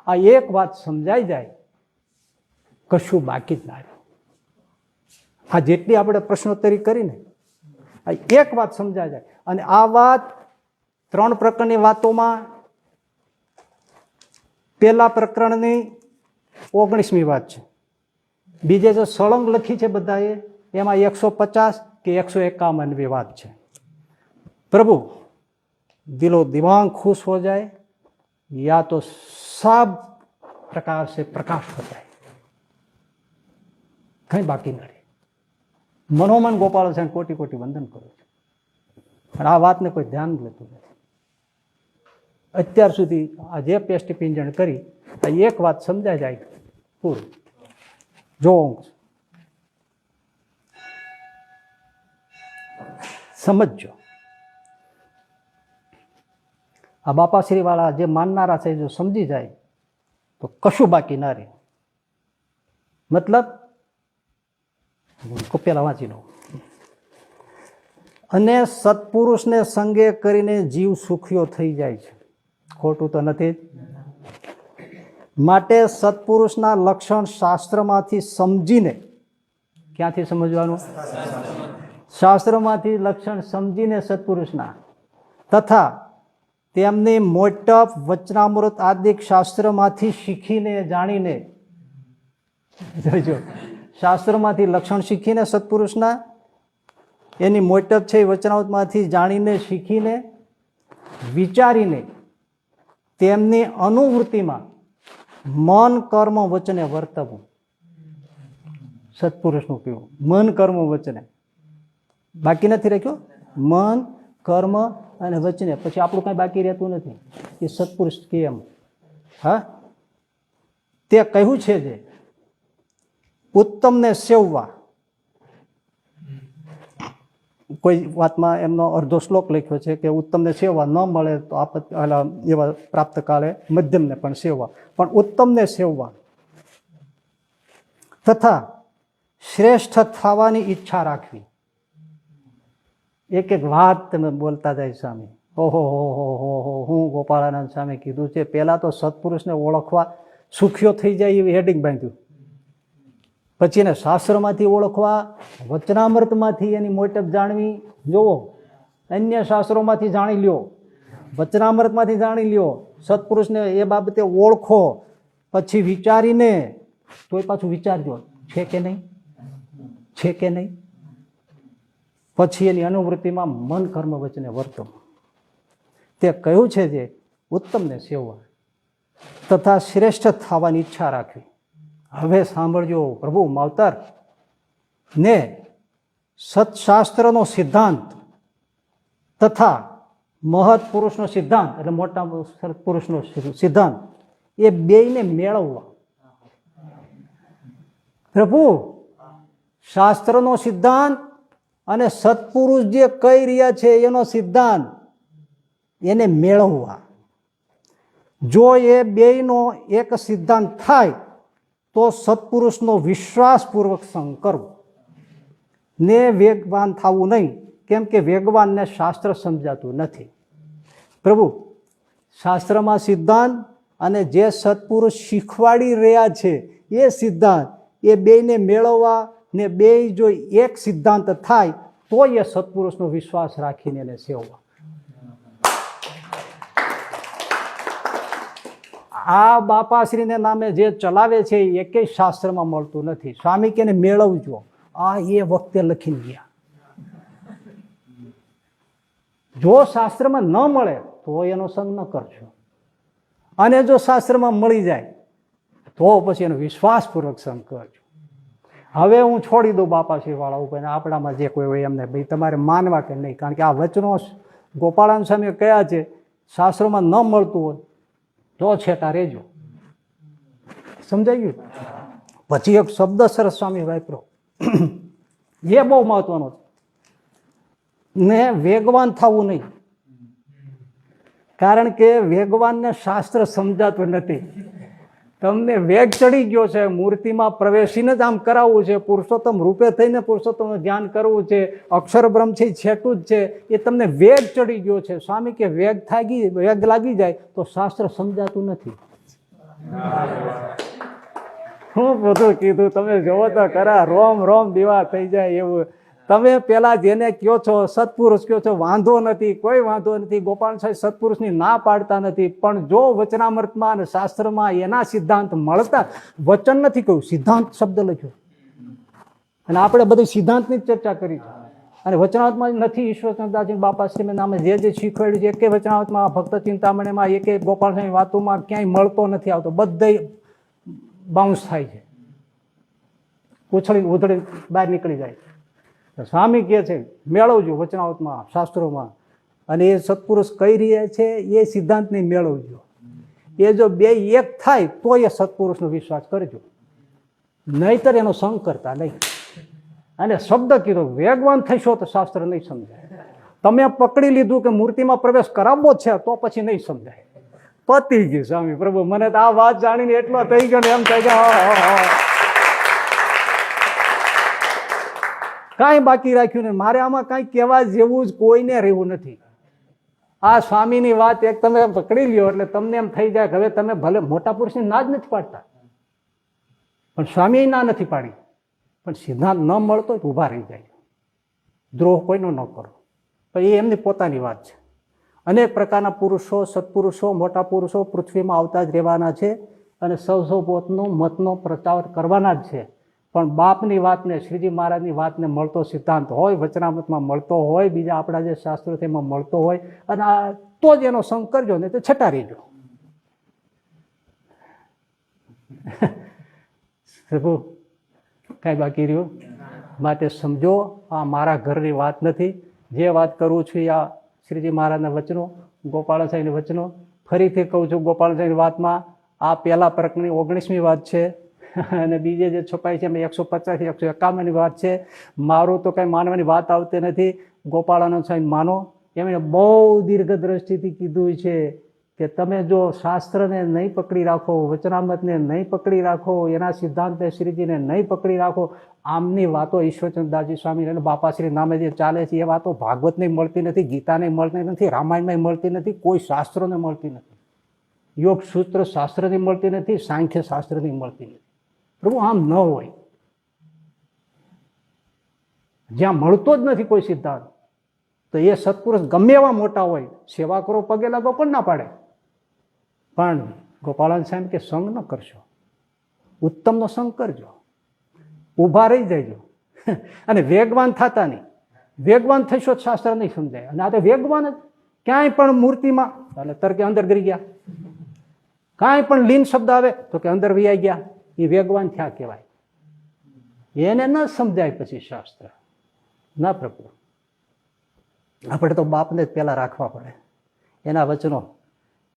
આ એક વાત સમજાઈ જાય, કશું બાકી જ ના રહે. આ જેટલી આપણે પ્રશ્નોત્તરી કરીને આ એક વાત સમજાઈ જાય. અને આ વાત 3 પ્રકરણની વાતોમાં પહેલા પ્રકરણની 19મી વાત છે. બીજે જો સળંગ લખી છે બધાએ એમાં 150 કે 151મી વાત છે. प्रभु दिलो दिमाग खुश हो जाए या तो सब प्रकार से प्रकाश हो जाए, कहीं बाकी न रहे. मनोमन गोपाल साहब कोटि कोटि वंदन करो છું. પણ આ વાતને કોઈ ધ્યાન લેતું નથી. અત્યાર સુધી આ જે પેસ્ટ પિંજણ કરી આ એક વાત સમજાય જાય પૂરું. જો સમજો આ બાપાશ્રી વાળા જે માનનારા છે જો સમજી જાય તો કશું બાકી ના રહે. મતલબ પેલા વાંચી લો. અને સત્પુરુષને સંગે કરીને જીવ સુખીઓ થઈ જાય છે. ખોટું તો નથી. માટે સત્પુરુષના લક્ષણ શાસ્ત્રમાંથી સમજીને, ક્યાંથી સમજવાનું? શાસ્ત્રમાંથી લક્ષણ સમજીને સત્પુરુષના તથા તેમની મોટપ વચનામૃત આદિ શાસ્ત્રમાંથી શીખીને જાણીને, જોજો શાસ્ત્રમાંથી લક્ષણ શીખીને સત્પુરુષના એની મોટપ છે વચનામૃતમાંથી જાણીને શીખીને વિચારીને તેમની અનુવૃત્તિમાં મન કર્મ વચને વર્તવું. સત્પુરુષનું કહેવું મન કર્મ વચને, બાકી નથી રાખ્યો. મન કર્મ અને વચને, પછી આપણું કાંઈ બાકી રહેતું નથી. એ સત્પુરુષ કે એમ. હા, તે કહ્યું છે જે ઉત્તમને સેવવા. કોઈ વાતમાં એમનો અડધો શ્લોક લખ્યો છે કે ઉત્તમને સેવવા, ન મળે તો એવા પ્રાપ્ત કાળે મધ્યમને પણ સેવવા, પણ ઉત્તમને સેવવા તથા શ્રેષ્ઠ થવાની ઈચ્છા રાખવી. એક એક વાત તમે બોલતા જાય સ્વામી. ઓહો હો હો હો હો, હું ગોપાળાનંદ સ્વામી કીધું છે. પહેલા તો સત્પુરુષને ઓળખવા સુખીઓ થઈ જાય એવી હેડિંગ બાંધ્યું. પછી એને શાસ્ત્રમાંથી ઓળખવા, વચનામૃતમાંથી એની મોટપ જાણવી. જુઓ, અન્ય શાસ્ત્રોમાંથી જાણી લ્યો, વચનામૃતમાંથી જાણી લ્યો, સત્પુરુષને એ બાબતે ઓળખો, પછી વિચારીને તોય પાછું વિચારજો છે કે નહીં, છે કે નહીં. પછી એની અનુવૃત્તિમાં મન કર્મ વચને વર્તો. તે કહ્યું છે જે ઉત્તમને સેવવા તથા શ્રેષ્ઠ થવાની ઈચ્છા રાખવી. હવે સાંભળજો પ્રભુ માવતર ને સત્શાસ્ત્રનો સિદ્ધાંત તથા મહત પુરુષનો સિદ્ધાંત એટલે મોટા પુરુષનો સિદ્ધાંત એ બેયને મેળવવા. પ્રભુ શાસ્ત્રનો સિદ્ધાંત અને સત્પુરુષ જે કહી રહ્યા છે એનો સિદ્ધાંત એને મેળવવા. જો એ બેયનો એક સિદ્ધાંત થાય તો સત્પુરુષનો વિશ્વાસપૂર્વક સંગ કરવો ને વેગવાન થવું નહીં, કેમ કે વેગવાનને શાસ્ત્ર સમજાતું નથી. પ્રભુ શાસ્ત્રમાં સિદ્ધાંત અને જે સત્પુરુષ શીખવાડી રહ્યા છે એ સિદ્ધાંત એ બેયને મેળવવા ને બેય જો એક સિદ્ધાંત થાય તો એ સત્પુરુષનો વિશ્વાસ રાખીને એને સેવવા. આ બાપાશ્રીને નામે જે ચલાવે છે એ એકેય શાસ્ત્રમાં મળતું નથી. સ્વામી કે મેળવજો, આ એ વખતે લખીને ગયા. જો શાસ્ત્રમાં ન મળે તો એનો સંગ ન કરશો, અને જો શાસ્ત્રમાં મળી જાય તો પછી એનો વિશ્વાસપૂર્વક સંગ કરજો. હવે હું છોડી દઉં બાપાશ્રી વાળા ઉપર, આપણામાં જે કોઈ હોય એમને ભાઈ તમારે માનવા કે નહીં, કારણ કે આ વચનો ગોપાળાનંદ સ્વામીએ કયા છે, શાસ્ત્રોમાં ન મળતું હોય તો છેટા રહેજો. સમજાઈ ગયું? પછી એક શબ્દ સરસ સ્વામી વાપરો, એ બહુ મહત્વનો છે. ને વેગવાન થવું નહીં, કારણ કે વેગવાનને શાસ્ત્ર સમજાતું નથી. તમને વેગ ચડી ગયો છે, મૂર્તિમાં પ્રવેશીને જ આમ કરાવવું છે, પુરુષોત્તમ રૂપે થઈને પુરુષોત્તમનું ધ્યાન કરવું છે, અક્ષર બ્રહ્મ છે છેટું જ છે, એ તમને વેગ ચડી ગયો છે. સ્વામી કે વેગ લાગી જાય તો શાસ્ત્ર સમજાતું નથી. હું બધું કીધું તમે જોવો તો ખરા, રોમ રોમ દીવા થઈ જાય એવું. તમે પેલા જેને કયો છો સત્પુરુષ કયો છો, વાંધો નથી, કોઈ વાંધો નથી. ગોપાલ સાહેબ સત્પુરુષની ના પાડતા નથી, પણ જો વચનામૃતમાં અને શાસ્ત્રમાં એના સિદ્ધાંત મળતા, વચન નથી કહ્યું, સિદ્ધાંત શબ્દ લખ્યો. અને આપણે બધી સિદ્ધાંતની જ ચર્ચા કરી છે. અને વચનાવતમાં નથી ઈશ્વરચંદ્રદાસજી બાપાશ્રી નામે જે શીખવાડ્યું છે, એકે વચનાવતમાં, ભક્ત ચિંતામણીમાં, એકે ગોપાલ સાહેબ વાતોમાં ક્યાંય મળતો નથી આવતો. બધે બાઉન્સ થાય છે, ઉછળી ઉધળી બહાર નીકળી જાય છે. સ્વામી કહે છે મેળવજો વચનાવતમાં, શાસ્ત્રોમાં. અને એ સત્પુરુષ કઈ રહ્યા છે એ સિદ્ધાંતને મેળવજો. એ જો બે એક થાય તો એ સત્પુરુષનો વિશ્વાસ કરજો, નહીતર એનો સંગ કરતા નહીં. અને શબ્દ કીધો, વેગવાન થશો તો શાસ્ત્ર નહીં સમજાય. તમે પકડી લીધું કે મૂર્તિમાં પ્રવેશ કરાવવો છે તો પછી નહીં સમજાય. પતી ગયું સ્વામી પ્રભુ. મને તો આ વાત જાણીને એટલો થઈ ગયો ને એમ થાય કે કાંઈ બાકી રાખ્યું ને. મારે આમાં કાંઈ કહેવા જેવું જ કોઈને રહેવું નથી. આ સ્વામીની વાત એક તમે પકડી લ્યો એટલે તમને એમ થઈ જાય કે હવે તમે ભલે મોટા પુરુષની ના જ નથી પાડતા, પણ સ્વામી ના નથી પાડી, પણ સિદ્ધાંત ન મળતો તો ઊભા રહી જાય. દ્રોહ કોઈનો ન કરો, પણ એ એમની પોતાની વાત છે. અનેક પ્રકારના પુરુષો, સત્પુરુષો, મોટા પુરુષો પૃથ્વીમાં આવતા જ રહેવાના છે, અને સૌ પોતનો મતનો પ્રચાર કરવાના જ છે. પણ બાપની વાતને, શ્રીજી મહારાજની વાતને મળતો સિદ્ધાંત હોય, વચનામૃતમાં મળતો હોય, બીજા આપણા જે શાસ્ત્રો છે એમાં મળતો હોય, અને તો જ એનો સંગ કરજો, ને તો છટા રહીજો. પ્રભુ કાંઈ બાકી રહ્યું? માટે સમજો, આ મારા ઘરની વાત નથી. જે વાત કરું છું આ શ્રીજી મહારાજના વચનો, ગોપાલ સાહેબના વચનો. ફરીથી કહું છું, ગોપાલ સાહેબની વાતમાં આ પહેલા પ્રકરણની 19મી વાત છે, અને બીજે જે છપાય છે એમાં 150 151ની વાત છે. મારું તો કંઈ માનવાની વાત આવતી નથી. ગોપાળાનંદ સાહેબ માનો. એમણે બહુ દીર્ઘ દ્રષ્ટિથી કીધું છે કે તમે જો શાસ્ત્રને નહીં પકડી રાખો, વચનામૃતને નહીં પકડી રાખો, એના સિદ્ધાંતને શ્રીજીને નહીં પકડી રાખો, આમની વાતો ઈશ્વરચંદ્રદાસજી સ્વામી અને બાપાશ્રી નામે જે ચાલે છે એ વાતો ભાગવતને મળતી નથી, ગીતાને મળતી નથી, રામાયણમાં મળતી નથી, કોઈ શાસ્ત્રોને મળતી નથી, યોગ સૂત્ર શાસ્ત્રની મળતી નથી, સાંખ્ય શાસ્ત્રની મળતી નથી. પ્રભુ આમ ન હોય. જ્યાં મળતો જ નથી કોઈ સિદ્ધાંત, તો એ સત્પુરુષ ગમે એવા મોટા હોય, સેવા કરો, પગે લાગો, પણ ના પાડે. પણ ગોપાળાનંદ સાહેબ કે સંગ ન કરશો, ઉત્તમનો સંગ કરજો, ઊભા રહી જજો, અને વેગવાન થતા નહીં. વેગવાન થશો શાસ્ત્ર નહીં સમજાય. અને આ તો વેગવાન જ ક્યાંય પણ મૂર્તિમાં એટલે તરકે અંદર ગરી ગયા, કાંઈ પણ લીન શબ્દ આવે તો કે અંદર વિયાઈ ગયા, એ વેગવાન થયા કહેવાય. એને ન સમજાય પછી શાસ્ત્ર ના પ્રભુ. આપણે તો બાપને જ પહેલા રાખવા પડે, એના વચનો